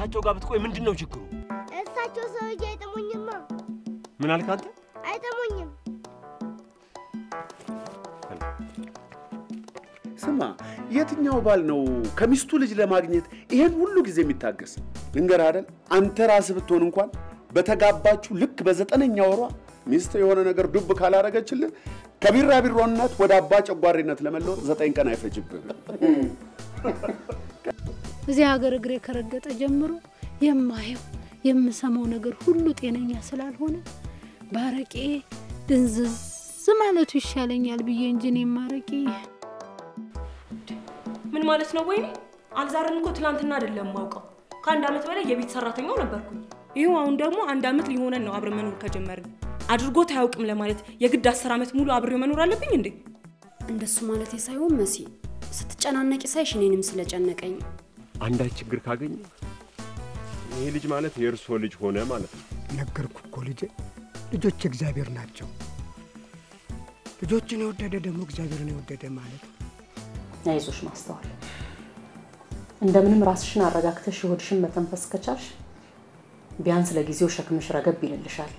እሳቸው ጋር ብትቆይ ምንድነው ችግሩ? እሳቸው ሰውዬ አይተሙኝማ። ምን አልክ አንተ? አይተሙኝም። ስማ የትኛው ባል ነው ከሚስቱ ልጅ ለማግኘት ይሄን ሁሉ ጊዜ የሚታገስ? ልንገርህ አይደል አንተ ራስህ ብትሆን እንኳን በተጋባችሁ ልክ በ9ኛው ወሯ ሚስት የሆነ ነገር ዱብ ካላረገችልህ ከቢራቢሮነት ወደ አባ ጨጓሪነት ለመለወጥ 9 ቀን አይፈጅብህም። እዚህ ሀገር እግሬ ከረገጠ ጀምሮ የማየው የምሰማው ነገር ሁሉ ጤነኛ ስላልሆነ ባረቄ ድንዝዝ ማለቱ ይሻለኛል ብዬ እንጂ እኔ ማረቄ ምን ማለት ነው? ወይኔ አልዛርን እኮ ትላንትና አይደለም ማውቀው ከአንድ አመት በላይ የቤት ሰራተኛው ነበርኩኝ። ይሄው አሁን ደግሞ 1 አመት ሊሆነን ነው አብረን መኖር ከጀመርን። አድርጎት አያውቅም ለማለት የግድ 10 አመት ሙሉ አብሬው መኖር አለብኝ እንዴ? እንደሱ ማለት ሳይሆን መሲ ስትጨናነቂ ሳይሽ እኔንም ስለጨነቀኝ አንዳች ችግር ካገኘ ይሄ ልጅ ማለት የእርሶ ልጅ ሆነ ማለት ነው። ነገርኩ እኮ ልጄ ልጆች እግዚአብሔር ናቸው። ልጆችን የወደደ ደግሞ እግዚአብሔርን የወደደ ማለት ነው። አይዞሽ ማስተዋል እንደምንም ራስሽን አረጋግተሽ ሆድሽን መተንፈስ ከቻልሽ ቢያንስ ለጊዜው ሸክምሽ ረገብ ይልልሻል።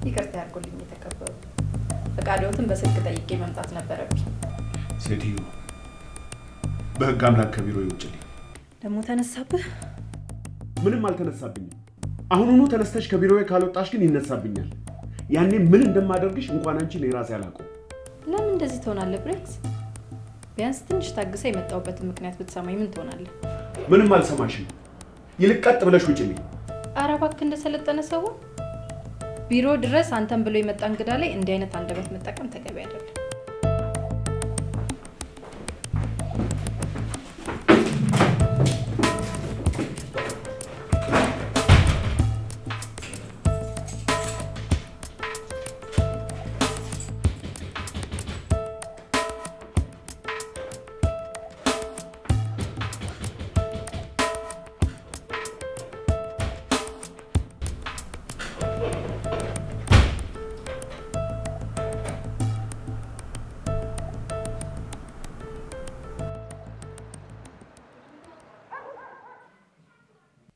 ይቅርታ ያርጉልኝ የተከበሩ ፈቃዶትን በስልክ ጠይቄ መምጣት ነበረብኝ። ሴትዮ በህግ አምላክ ከቢሮ ይውጭልኝ። ደሞ ተነሳብህ? ምንም አልተነሳብኝም። አሁኑኑ ተነስተሽ ከቢሮዬ ካልወጣሽ ግን ይነሳብኛል። ያኔ ምን እንደማደርግሽ እንኳን አንቺ ለራሴ አላውቀው። ለምን እንደዚህ ትሆናለህ ብሬክስ? ቢያንስ ትንሽ ታግሰ የመጣውበትን ምክንያት ብትሰማኝ ምን ትሆናለህ? ምንም አልሰማሽም። ይልቅ ቀጥ ብለሽ ውጭልኝ። ኧረ እባክህ እንደሰለጠነ ሰው ቢሮ ድረስ አንተን ብሎ የመጣ እንግዳ ላይ እንዲህ አይነት አንደበት መጠቀም ተገቢ አይደለም።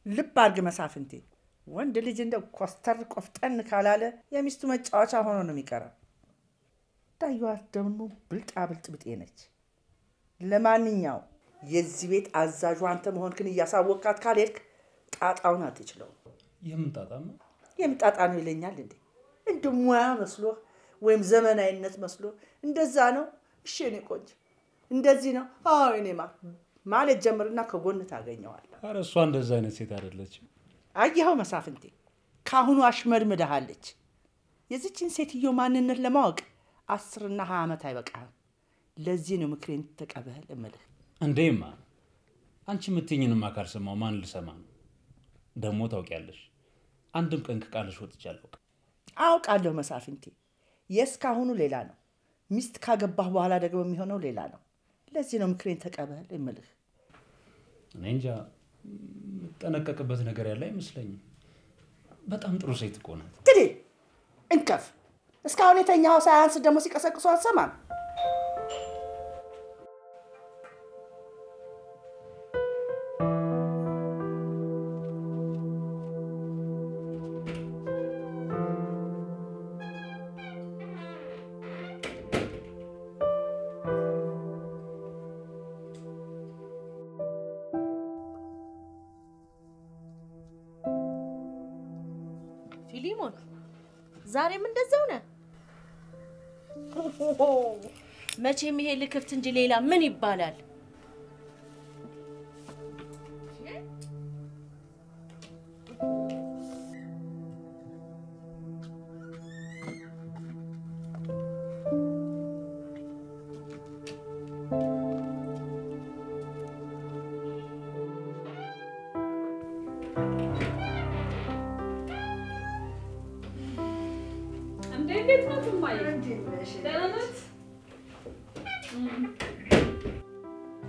ልብ አድርግ መሳፍንቴ ወንድ ልጅ እንደው ኮስተር ቆፍጠን ካላለ የሚስቱ መጫወቻ ሆኖ ነው የሚቀረው። ዳዩት ደግሞ ብልጣ ብልጥ ብጤ ነች። ለማንኛው የዚህ ቤት አዛዡ አንተ መሆንክን እያሳወቅካት ካልሄድክ ጣጣውን አትችለው። የምጣጣ ነው ይለኛል እንዴ? እንደ ሙያ መስሎ ወይም ዘመናዊነት መስሎ እንደዛ ነው? እሺ እኔ ቆንጆ እንደዚህ ነው? አዎ እኔማ ማለት ጀምርና ከጎን ታገኘዋለህ። አረ እሷ እንደዛ አይነት ሴት አይደለችም። አየኸው መሳፍንቴ ካሁኑ አሽመድምደሃለች። የዚችን ሴትዮ ማንነት ለማወቅ 10 እና 20 ዓመት አይበቃም። ለዚህ ነው ምክሬን ተቀበል እምልህ። እንዴማ አንቺ ምትኝንም አካል ሰማው ማን ልሰማ ነው? ደሞ ታውቂያለሽ አንድም ቀን ከቃልሽ ወጥቻለሁ። አውቃለሁ መሳፍንቴ የስካሁኑ ሌላ ነው። ሚስት ካገባህ በኋላ ደግሞ የሚሆነው ሌላ ነው። ለዚህ ነው ምክሬን ተቀበል እምልህ። እኔ እንጃ ጠነቀቅበት ነገር ያለ አይመስለኝም። በጣም ጥሩ ሴት እኮ ናት። ትዲ እንከፍ እስካሁን የተኛው ሳያንስ ደግሞ ሲቀሰቅሱ አትሰማም? ፊሊሞን ዛሬም እንደዛው ነህ? መቼም ይሄ ልክፍት እንጂ ሌላ ምን ይባላል?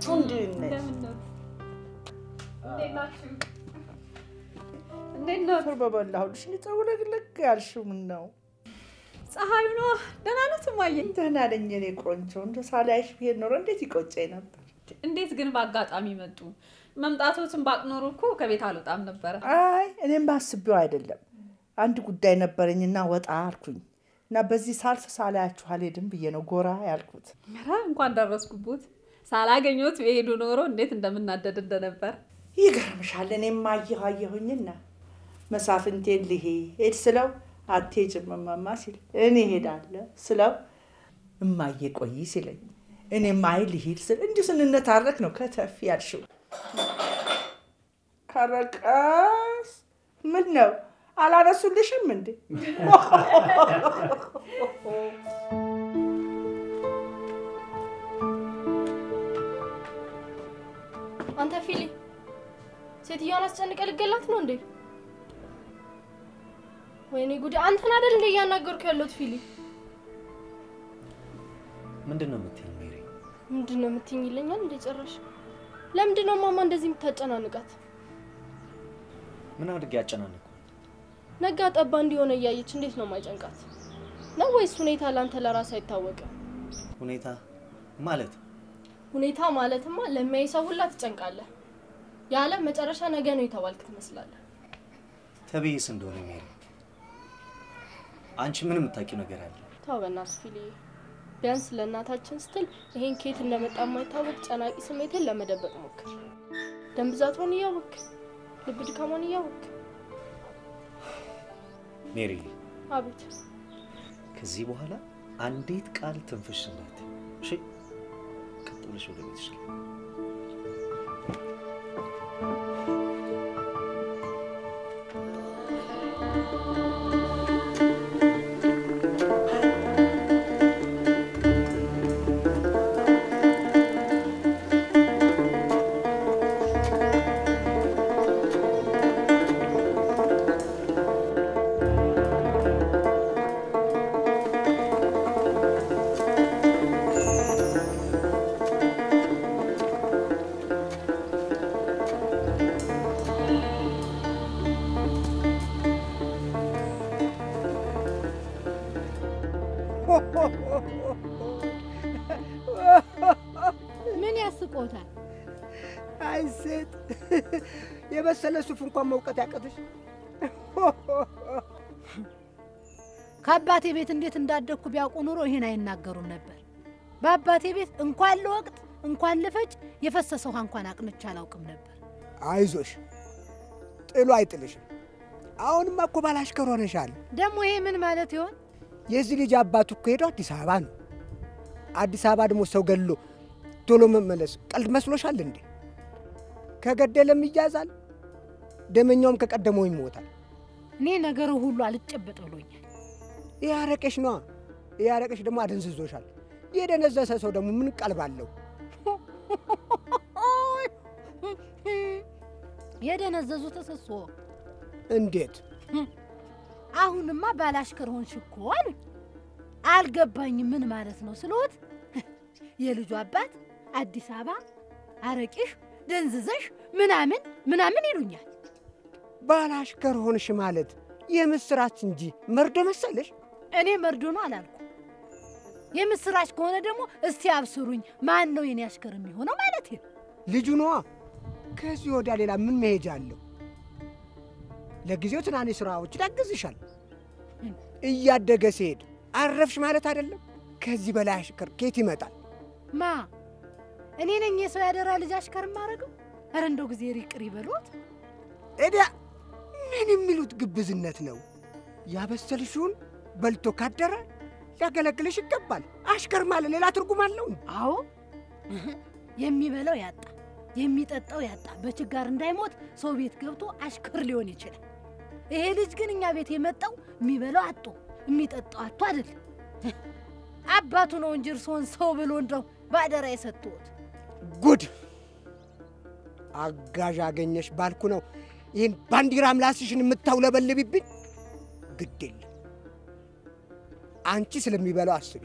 እንዴት ነሽ? እንዴት ነው? ፍር በበላሁልሽ ልቅ ያልሽው ምን ነው? ፀሐዩ ነው። ደህና ነው እማዬ? ደህና ነኝ የኔ ቆንጆ። እንደው ሳላይሽ ብሄድ ኖሮ እንዴት ይቆጨኝ ነበር። እንዴት ግን በአጋጣሚ መጡ? መምጣቶትን ባቅ ኖሮ እኮ ከቤት አልወጣም ነበረ። አይ እኔም ባስቤው አይደለም። አንድ ጉዳይ ነበረኝና ወጣ አልኩኝ እና በዚህ ሳልፍ ሳላያችሁ አልሄድም ብዬ ነው ጎራ ያልኩት። ኧረ እንኳን ደረስኩበት። ሳላገኘሁት ብሄዱ ኖሮ እንዴት እንደምናደድ እንደነበር ይገርምሻል። እኔም አየሁኝና መሳፍንቴን ልሄድ ስለው አትሄጂም እማማ ሲል እኔ እሄዳለሁ ስለው እማዬ ቆይ ሲለኝ እኔም አይ ልሂድ ስል እንዲሁ ስንነታረክ ነው ከተፍ ያልሽው። ከረቀስ ምን ነው አላነሱልሽም እንዴ? አንተ ፊሊ ሴትዮዋን አስጨንቀህ ልገላት ነው እንዴ? ወይኔ ጉዴ! አንተን አይደል እንደ እያናገርኩ ያለሁት ፊሊ? ምንድነው የምትይኝ ሜሪ? ምንድነው የምትይኝ ይለኛል እንደ ጨራሽ። ለምንድነው ማማ እንደዚህ የምታጨናንቃት? ምን አድርጌ ያጨናንቁ? ነጋ ጠባ እንዲሆነ እያየች እንዴት ነው ማይጨንቃት? ነው ወይስ ሁኔታ ላንተ ለራስ አይታወቅም? ሁኔታ ማለት ሁኔታ ማለትማ ለሚያይ ሰው ሁላ ትጨንቃለህ። ያለ መጨረሻ ነገ ነው የተባልክ ትመስላለህ። ተብዬስ እንደሆነ ሜሪ አንቺ ምን የምታውቂው ነገር አለ? ተው በእናትህ ፊሊ። ቢያንስ ለእናታችን ስትል ይሄን ኬት እንደመጣ የማይታወቅ ጨናቂ ስሜትን ለመደበቅ ሞክር። ደም ብዛቷን እያወቅ፣ ልብ ድካሟን እያወቅ። ሜሪ አቤት። ከዚህ በኋላ አንዲት ቃል ትንፍሽ እንዳትዪ እሺ? ቀጥ ብለሽ ወደ ቤትሽ ግቢ። ምን ያስቆታል? አይ ሴት የበሰለ ሱፍ እንኳን መውቀት ያቀተሽ። ከአባቴ ቤት እንዴት እንዳደግኩ ቢያውቁ ኑሮ ይሄን አይናገሩም ነበር። በአባቴ ቤት እንኳን ለወቅት እንኳን ለፈጭ የፈሰሰ ውሃ እንኳን አቅንቼ አላውቅም ነበር። አይዞሽ ጥሎ አይጥልሽም። አሁንማ እኮ ባላሽከር ሆነሻል። ደግሞ ይሄ ምን ማለት ይሆን? የዚህ ልጅ አባቱ እኮ ሄዶ አዲስ አበባ ነው። አዲስ አበባ ደግሞ ሰው ገሎ ቶሎ መመለስ ቀልድ መስሎሻል እንዴ? ከገደለም ይያዛል፣ ደመኛውም ከቀደመው ይሞታል። እኔ ነገሩ ሁሉ አልጨበጥ ብሎኛል። ያረቀሽ ነው። ያረቀሽ ደግሞ አደንዝዞሻል። የደነዘሰ ሰው ደግሞ ምን ቀልብ አለው? የደነዘዙ ተሰሶ እንዴት? አሁንማ ባላሽከር ሆንሽ እኮ አሉኝ። አልገባኝም ምን ማለት ነው ስሎት የልጁ አባት አዲስ አበባ አረቂሽ ደንዝዘሽ ምናምን ይሉኛል። ባላሽከር ሆንሽ ማለት የምስራች እንጂ መርዶ መሰለሽ? እኔ መርዶ ነው አላልኩ። የምስራች ከሆነ ደግሞ እስቲ አብስሩኝ፣ ማን ነው የኔ አሽከር የሚሆነው ማለት ነው? ልጁ ነዋ። ከዚህ ወዲያ ሌላ ምን መሄጃ አለው? ለጊዜው ትናንሽ ስራዎች ያግዝሻል። እያደገ ሲሄድ አረፍሽ ማለት አይደለም። ከዚህ በላይ አሽከር ከየት ይመጣል? ማ እኔ ነኝ የሰው ያደራ ልጅ አሽከር ማረገው? ኧረ እንደው ጊዜ ይቅር ይበሉት። እዲያ ምን የሚሉት ግብዝነት ነው? ያበሰልሽውን በልቶ ካደረ ሊያገለግልሽ ይገባል። አሽከር ማለት ሌላ ትርጉም አለው። አዎ የሚበላው ያጣ የሚጠጣው ያጣ በችጋር እንዳይሞት ሰው ቤት ገብቶ አሽከር ሊሆን ይችላል። ይሄ ልጅ ግን እኛ ቤት የመጣው የሚበላው አጥቶ የሚጠጣው አጥቶ አይደል? አባቱ ነው እንጂ እርሶን ሰው ብሎ እንደው ባደራ የሰጡት። ጉድ አጋዥ አገኘሽ ባልኩ ነው ይህን ባንዲራ ምላስሽን የምታውለበልብብኝ። ግድ የለም አንቺ ስለሚበላው አስቢ፣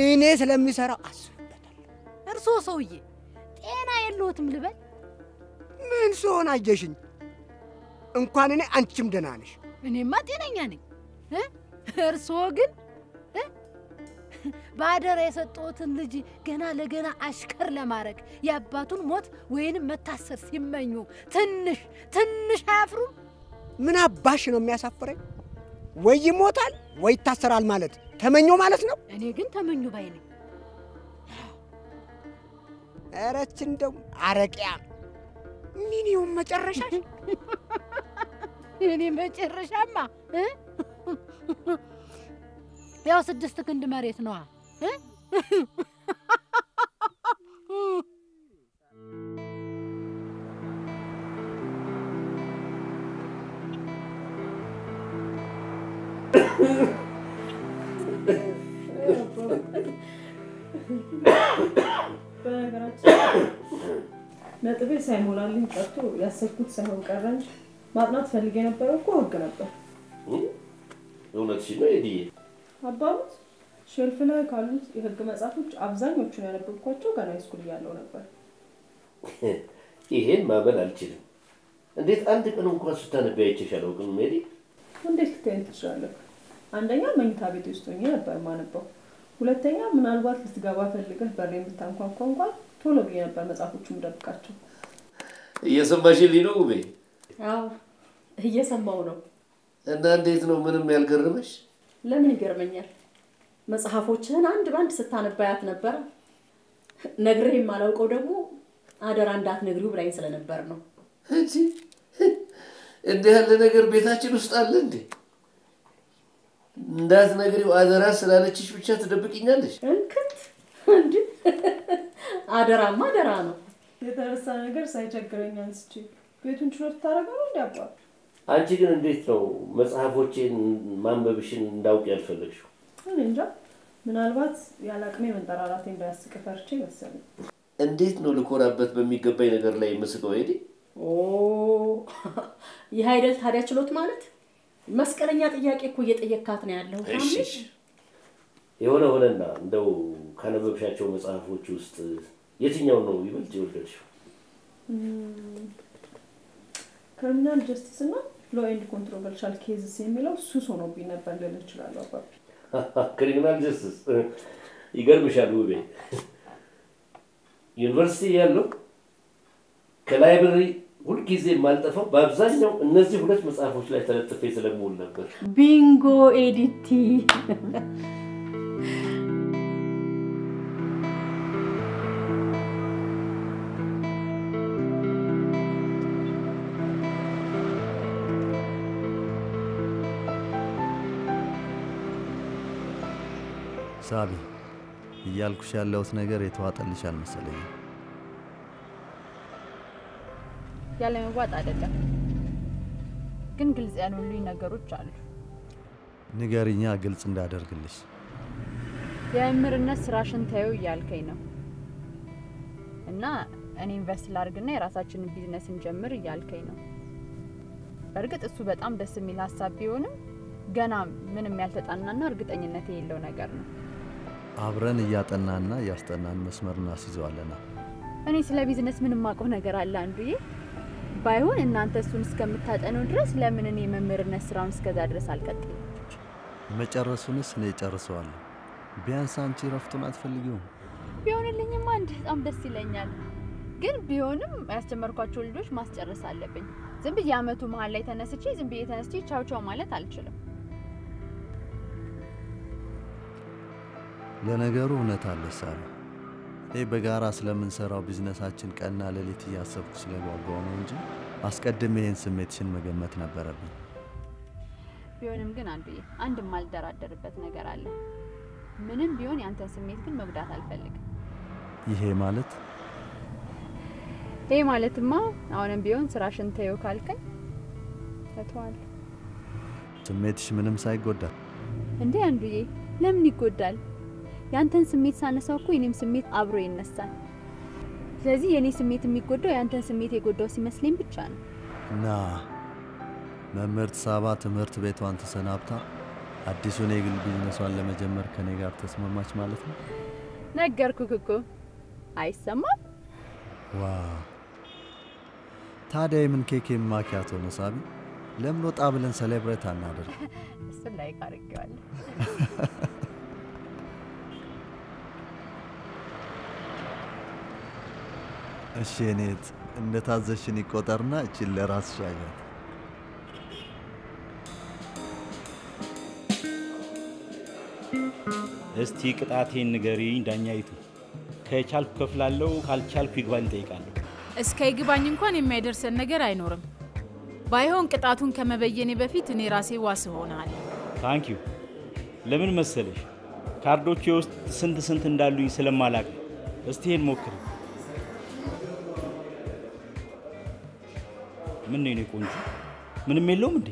እኔ ስለሚሰራው አስብበታለሁ። እርሶ ሰውዬ ጤና የለዎትም ልበል? ምን ስሆን አየሽኝ? እንኳን እኔ አንቺም ደህና ነሽ። እኔማ ጤነኛ ነኝ። እርሶ ግን ባደራ የሰጠዎትን ልጅ ገና ለገና አሽከር ለማድረግ የአባቱን ሞት ወይንም መታሰር ሲመኙ ትንሽ አያፍሩም? ምን አባሽ ነው የሚያሳፍረኝ? ወይ ይሞታል ወይ ይታሰራል ማለት ተመኞ ማለት ነው። እኔ ግን ተመኙ ባይ ነኝ። እረች እንደው አረቂያ ምን ይሁን መጨረሻሽ? እኔ መጨረሻማ ያው 6 ክንድ መሬት ነዋ። ነጥቤ ሳይሞላልኝ ቀርቶ ያሰብኩት ሳይሆን ቀረ እንጂ ማጥናት ፈልጌ የነበረው እኮ ህግ ነበር። እውነትሽን ነው ኤዲዬ። አባቡት ሼልፍ ላይ ካሉት የህግ መጽሐፎች አብዛኞቹን ያነበብኳቸው ገና ሃይስኩል እያለሁ ነበር። ይሄን ማመን አልችልም። እንዴት አንድ ቀን እንኳን ስታነቢ አይቼሽ አላውቅም ሜሪ? እንዴት ልትይኝ ትችላለህ? አንደኛ መኝታ ቤት ውስጥ ሆኜ ነበር ማነበው። ሁለተኛ ምናልባት ልትገባ ፈልገህ በሬን ብታንኳኳ እንኳን ቶሎ ብዬ ነበር መጽሐፎቹን ደብቃቸው። እየሰማሽልኝ ነው ውቤ? አዎ እየሰማው ነው። እና እንዴት ነው ምንም ያልገረመሽ? ለምን ይገርመኛል? መጽሐፎችህን አንድ ባንድ ስታነባያት ነበር። ነግሬህ የማላውቀው ደግሞ አደራ እንዳትነግሪው ብላኝ ስለነበር ነው። እንጂ እንዲህ ያለ ነገር ቤታችን ውስጥ አለ እንዴ? እንዳትነግሪው አደራ ስላለችሽ ብቻ ትደብቂኛለሽ? እንክት እንዴ! አደራማ አደራ ነው። የተረሳ ነገር ሳይቸግረኝ አንስቼ ቤቱን ችሎት ታደርገው እንዴ አባ? አንቺ ግን እንዴት ነው መጽሐፎቼን ማንበብሽን እንዳውቅ ያልፈለግሽው? እኔ እንጃ፣ ምናልባት ያላቅሜ መንጠራራቴ እንዳያስቅ ፈርቼ መሰለኝ። እንዴት ነው ልኮራበት በሚገባኝ ነገር ላይ መስቀው ሄዲ? ኦ ይህ አይደል ታዲያ ችሎት ማለት? መስቀለኛ ጥያቄ እኮ እየጠየካት ነው ያለው። እሺ የሆነ ሆነና እንደው ካነበብሻቸው መጽሐፎች ውስጥ የትኛው ነው ይበልጥ የወደድሽው? ክሪሚናል ጀስቲስ እና ሎ ኤንድ ኮንትሮቨርሻል ኬዝስ የሚለው ሱስ ሆኖብኝ ነበር ልል እችላለሁ አባቢ። ክሪሚናል ጀስቲስ ይገርምሻል ውቤ፣ ዩኒቨርሲቲ ያለው ከላይብረሪ ሁልጊዜ የማልጠፋው በአብዛኛው እነዚህ ሁለት መጽሐፎች ላይ ተለጥፌ ስለምውል ነበር። ቢንጎ ኤዲቲ። ሳቢ እያልኩሽ ያለሁት ነገር የተዋጠልሽ አልመሰለኝም። ያለ መዋጥ አይደለም፣ ግን ግልጽ ያልሆኑልኝ ነገሮች አሉ። ንገሪኛ ግልጽ እንዳደርግልሽ። የመምህርነት ስራሽን ታዩ እያልከኝ ነው እና እኔ ኢንቨስት ላድርግና የራሳችንን ቢዝነስ እንጀምር እያልከኝ ነው። በእርግጥ እሱ በጣም ደስ የሚል ሀሳብ ቢሆንም ገና ምንም ያልተጣናና እርግጠኝነት የሌለው ነገር ነው። አብረን እያጠናና እያስጠናን መስመር እናስይዘዋለና። እኔ ስለ ቢዝነስ ምንም ማውቀው ነገር አለ አንዱዬ? ባይሆን እናንተ እሱን እስከምታጠኑ ድረስ ለምን እኔ የመምህርነት ስራውን እስከዛ ድረስ አልቀጥልም? መጨረሱንስ እኔ ጨርሰዋለሁ። ቢያንስ አንቺ ረፍቱን አትፈልጊውም? ቢሆንልኝማ በጣም ደስ ይለኛል። ግን ቢሆንም ያስተማርኳቸው ልጆች ማስጨረስ አለብኝ። ዝም ብዬ አመቱ መሀል ላይ ተነስቼ ቻው ቻው ማለት አልችልም። ለነገሩ እውነት አለሽ ሳቢ። ይሄ በጋራ ስለምንሰራው ቢዝነሳችን ቀንና ሌሊት እያሰብኩ ስለጓጓው ነው እንጂ አስቀድሜ ይሄን ስሜትሽን መገመት ነበረብኝ። ቢሆንም ግን አንድ ማልደራደርበት ነገር አለ። ምንም ቢሆን ያንተን ስሜት ግን መጉዳት አልፈልግም። ይሄ ማለትማ አሁንም ቢሆን ስራሽን ተይው ካልከኝ እተዋለሁ። ስሜትሽ ምንም ሳይጎዳ እንዴ? አንዱዬ ለምን ይጎዳል? ያንተን ስሜት ሳነሳው እኮ የኔም ስሜት አብሮ ይነሳል። ስለዚህ የኔ ስሜት የሚጎዳው ያንተን ስሜት የጎዳው ሲመስለኝ ብቻ ነው። እና መምህርት ሳባ ትምህርት ቤቷን ተሰናብታ አዲሱን የግል ቢዝነሷን ለመጀመር ከኔ ጋር ተስማማች ማለት ነው? ነገርኩህ እኮ አይሰማም? ዋው! ታዲያ የምን ኬክ ማኪያቶ ነው ሳቢ? ለምን ወጣ ብለን ሴሌብሬት አናደርግ? እሱን ላይ ካርገዋለሁ። እሺ እኔት እንደታዘሽን ይቆጠርና እቺን ለራስሽ ያዣት። እስቲ ቅጣቴን ንገሪኝ ዳኛይቱ። ከቻልኩ ከፍላለሁ፣ ካልቻልኩ ይግባኝ ጠይቃለሁ። እስከ ይግባኝ እንኳን የማይደርሰን ነገር አይኖርም። ባይሆን ቅጣቱን ከመበየኔ በፊት እኔ ራሴ ዋስ ሆናለሁ። ታንክ ዩ። ለምን መሰለሽ ካርዶቼ ውስጥ ስንት እንዳሉኝ ስለማላቅ። እስቲ ይሄን ሞክሪ። ምን ነው የኔ ቆንጆ? ምንም የለውም እንዴ?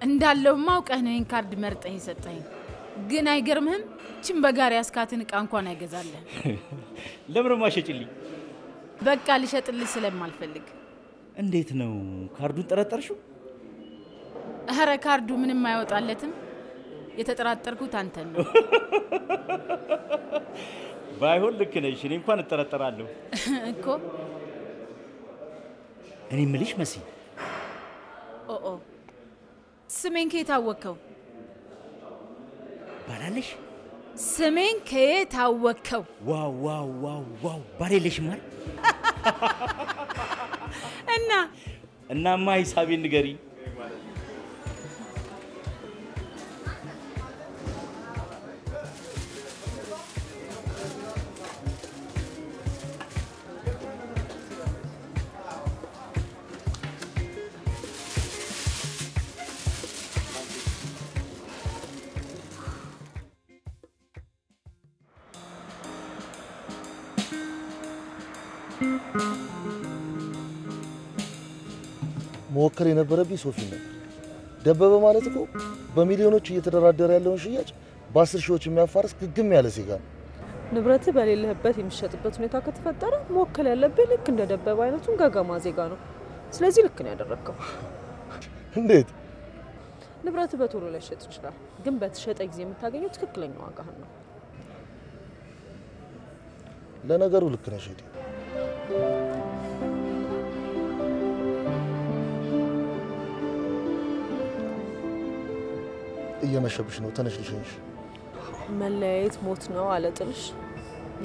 እንዳለው ማውቀህ ነው ይሄን ካርድ መርጠህ ይሰጠኝ። ግን አይገርምህም? ችን በጋር ያስካትን እቃ እንኳን አይገዛልህ። ለምን ማሸጭልኝ? በቃ ልሸጥልህ ስለማልፈልግ። እንዴት ነው ካርዱን ጠረጠርሽው? ኧረ ካርዱ ምንም አይወጣለትም። የተጠራጠርኩት አንተን ነው። ባይሆን ልክ ነሽ። እኔ እንኳን እጠረጠራለሁ እኮ። እኔ ምልሽ መሲ፣ ኦ ስሜን ከየት አወከው? ባላለሽ ስሜን ከየት አወከው? ዋው ዋው ዋው ዋው! ባሌለሽ ማል እናማ ሂሳቤን ንገሪ። መወከል የነበረብኝ ሶፊ ነበር። ደበበ ማለት እኮ በሚሊዮኖች እየተደራደረ ያለውን ሽያጭ በ10 ሺዎች የሚያፋርስ ግግም ያለ ዜጋ ነው። ንብረት በሌለህበት የሚሸጥበት ሁኔታ ከተፈጠረ መወከል ያለብህ ልክ እንደ ደበበ አይነቱን ገገማ ዜጋ ነው። ስለዚህ ልክ ነው ያደረከው። እንዴት? ንብረት በቶሎ ላይ ሸጥ ይችላል፣ ግን በተሸጠ ጊዜ የምታገኘው ትክክለኛ ዋጋህን ነው። ለነገሩ ልክ ነሽ እቴ። እየመሸብሽ ነው፣ ተነሽ ልሽኝሽ። መለያየት ሞት ነው አለ ጥልሽ።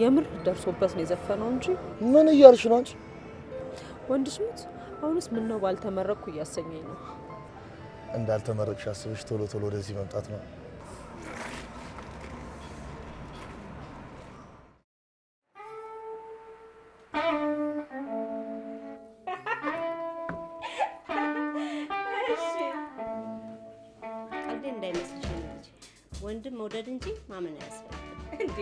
የምር ደርሶበት ነው የዘፈነው እንጂ ምን እያልሽ ነው አንቺ? ወንድሽ ሙት አሁንስ ምን ነው ባልተመረቅኩ እያሰኘኝ ነው። እንዳልተመረቅሽ አስበሽ ቶሎ ቶሎ ወደዚህ መምጣት ነው። ወንድም መውደድ እንጂ ማመን አያስፈልግም። እንዴ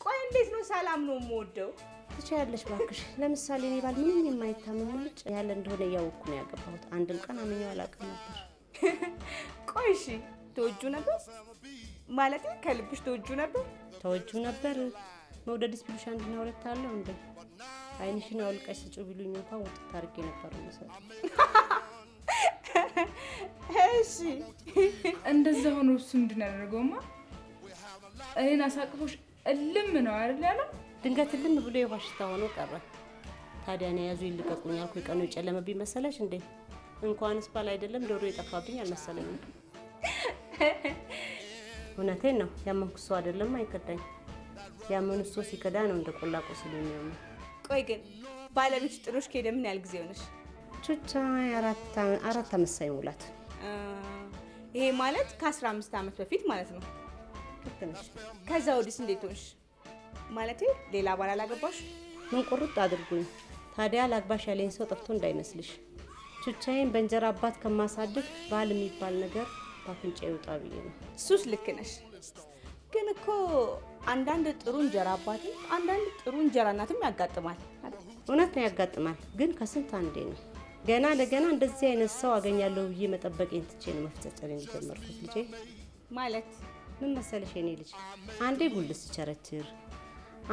ቆይ እንዴት ነው ሰላም ነው የምወደው? ትችያለሽ ባክሽ። ለምሳሌ እኔ ባል ምንም የማይታመን ልጅ ያለ እንደሆነ እያወቅኩ ነው ያገባሁት። አንድም ቀን አመኘው አላውቅም ነበር። ቆይ እሺ ተወጁ ነበር ማለት ከልብሽ ተወጁ ነበር? ተወጁ ነበር። መውደድስ ብሉሽ አንድና ሁለት አለው እንዴ? አይንሽን አውልቀሽ ስጪው ቢሉኝ እንኳን ውጥት አድርጌ ነበር መሰለኝ። እሺ እንደዛ ሆኖ እሱ እንድናደርገውማ እኔን አሳቅፎሽ እልም ነው አይደል ያለው? ድንገት እልም ብሎ የዋሽታ ሆኖ ቀረ። ታዲያ ነው ያዙ ይልቀቁኝ አልኩ። ቀኑ የጨለመብኝ መሰለሽ እንዴ? እንኳንስ ባል አይደለም ዶሮ የጠፋብኝ አልመሰለኝም። እውነቴን ነው። ያመንኩ ሰው አይደለም አይከዳኝ። ያመኑ ሰው ሲከዳ ነው እንደ ቆላ ቆስል የሚሆነው። ቆይ ግን ባለቤት ጥሎሽ ከሄደ ምን ያህል ጊዜ ሆነሽ? ቹቻ አራት ዓመት ሳይሞላት። ይሄ ማለት ከ15 ዓመት በፊት ማለት ነው። ከዛ ወዲስ እንዴት ሆንሽ? ማለቴ ሌላ ባል አላገባሽ? ምን ቁርጥ አድርጉኝ። ታዲያ ላግባሽ ያለኝ ሰው ጠፍቶ እንዳይመስልሽ። ቹቻዬን በእንጀራ አባት ከማሳድግ ባል የሚባል ነገር ባፍንጫ ይወጣ ብዬ ነው። እሱስ ልክ ነሽ። ግን እኮ አንዳንድ ጥሩ እንጀራ አባት፣ አንዳንድ ጥሩ እንጀራ እናትም ያጋጥማል። እውነት ነው ያጋጥማል፣ ግን ከስንት አንዴ ነው። ገና ለገና እንደዚህ አይነት ሰው አገኛለሁ ብዬ መጠበቄን ትቼ ነው መፍጨጨሬን የጀመርኩት። ልጄ ማለት ምን መሰለሽ የኔ ልጅ፣ አንዴ ጉልስ ሲቸረችር፣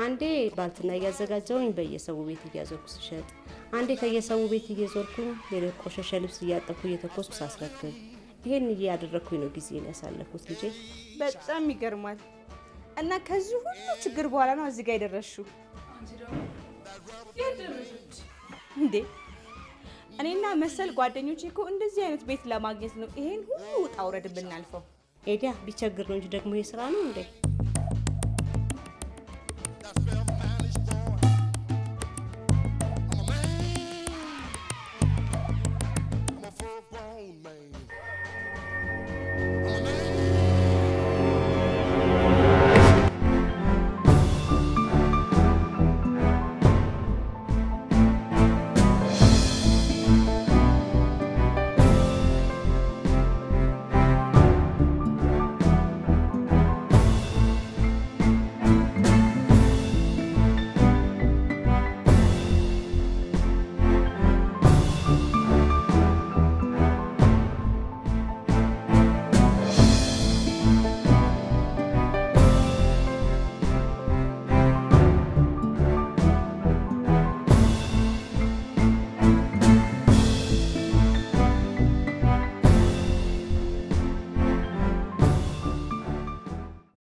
አንዴ ባልትና እያዘጋጀውኝ በየሰው ቤት እያዞርኩ ስሸጥ፣ አንዴ ከየሰው ቤት እየዞርኩኝ የቆሸሸ ልብስ እያጠብኩ እየተኮስኩ ሳስረክብ፣ ይሄን እያደረኩኝ ነው ጊዜን ያሳለፍኩት ልጄ። በጣም ይገርማል። እና ከዚህ ሁሉ ችግር በኋላ ነው እዚህ ጋር የደረስሽው። አንቺ ደግሞ እንዴ እኔና መሰል ጓደኞቼ እኮ እንደዚህ አይነት ቤት ለማግኘት ነው ይሄን ሁሉ ውጣ ውረድ ብናልፈው። ኤዲያ ቢቸግር ነው እንጂ ደግሞ የስራ ነው እንዴ?